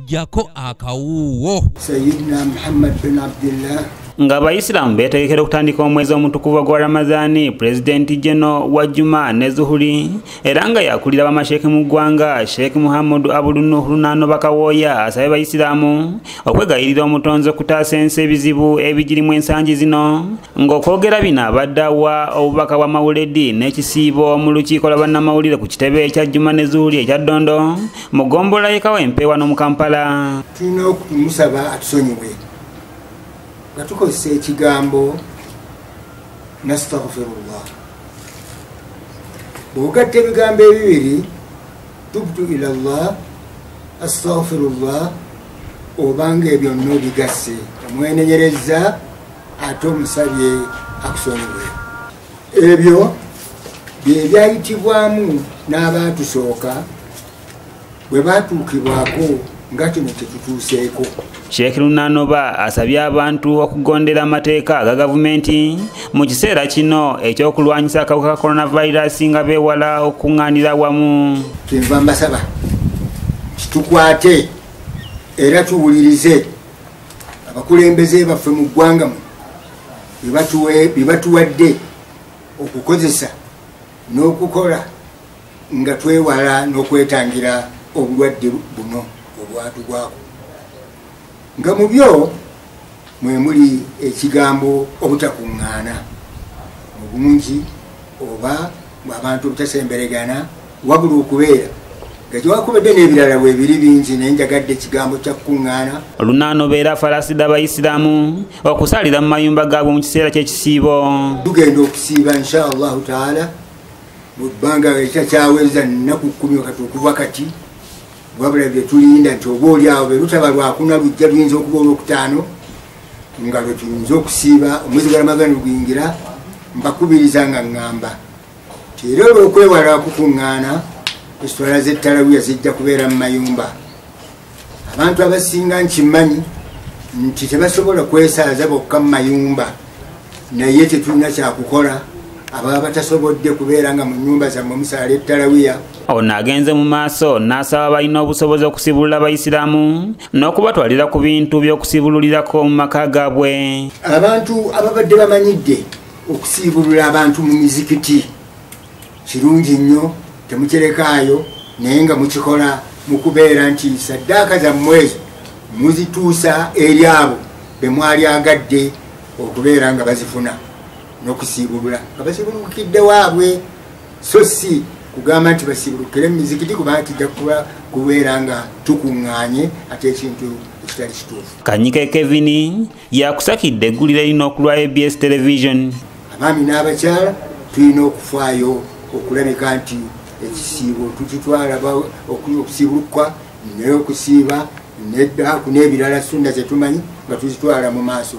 jako akawuwo. Sayyidina Muhammad bin Abdullah nga abayisilamu beetegekera okutandika omwezi omutukuvu gwa Ramazani. Pulezidenti Jeno wa Juma ne Zuhuri era nga yakulira bamasheke mu ggwanga Sheikh Muhammad Abdul Nuh Lunano Bakawooya asabye bayisilamu okwegayirira omutonzi okutaasa ensi ebizibu ebigirimu ensangi zino, ng'okwogera bino abadde awa obubaka bwa mawuledi n'ekisiibo mu lukiiko lwa bannamawulire ku kitebe ekya Juma ne Zuhuri ekya Ddondo mu ggombolola y'e Kawempe wano mu Kampala. tulina okumusaba atusonyiwe nga tukozesa ekigambo nastaghfirullah. bw'ogatta ebigambo ebibiri tubtu ila Allah astaghfirullah, obanga ebyo nno bigasse omwenenyereza ate omusabye akusonyiwe. ebyo bye byayitibwamu n'abaatusooka bwe baatuukibwako nga kino kyetutuuseeko. Sheikh Lunano asabye abantu okugondera amateeka aga gavumenti mu kiseera kino ekyokulwanyisa akawuka ka coronavirus nga beewala okuŋŋaanira wamu. Kyenva mbasaba kitukwate era tuwulirize abakulembeze baffe mu ggwanga mu bye batuwadde okukozesa n'okukola nga twewala n'okwetangira obulwadde buno obwatugwako. nga mu byo mwe muli ekigambo obutakuŋŋaana mu bungi oba abantu obutasemberegana, wabula okubeera nga gyewakubadde n'ebirala bwe biri bingi naye njagadde ekigambo kya kukuŋŋaana. Lunano beera afalasida abayisiraamu okusalira mu mayumba gaabwe mu kiseera ky'ekisiibo. tugenda okusiiba insha allahu taala mu bbanga ekitakyaweza nnaku 10 kati okuva kati, wabula bye tulinda nti oba oli awo be lutaba lwakuna lujja luyinza okuba olwokutaano nga lwe tuyinza okusiiba omwezi gwa Ramadani guyingira. mbakubiriza nga ŋŋamba nti era olw'okwewala kukuŋŋaana esitwala z'ettalawiya zijja kubeera mu mayumba. abantu abasinga nkimanyi nti tebasobola kwesaaza bokka mu mayumba, naye tetulina kyakukola ababa batasobodde kubeera nga mu nnyumba zammwe musaala ettalawiya. Ono agenze mu maaso n'asaba balina obusobozi okusibulula abayisiraamu n'okubatwalira ku bintu by'okusibululirako mu maka gaabwe. abantu ababadde bamanyidde okusiibulula abantu mu mizikiti kirungi nnyo, temukirekaayo, naye nga mukikola mu kubeera nti saddaaka zammwe ezo muzituusa eri abo be mwali agadde okubeera nga bazifuna n'okusiibulula nga basibulukidde waabwe, so si kugamba nti basibulukire mu mizikiti kubanga kijja kubeera nga tukuŋŋaanye ate ekintu ekitali kituufu. Kanyike Kevin yakusakidde eggulire lino okulwa ABS Television. abaami n'abakyala tulina okufaayo okulabika nti ekisiibo tukitwala okusiibulukwa naye okusiiba n'ebirala sunda zetumanyi nga tuzitwala mu maaso.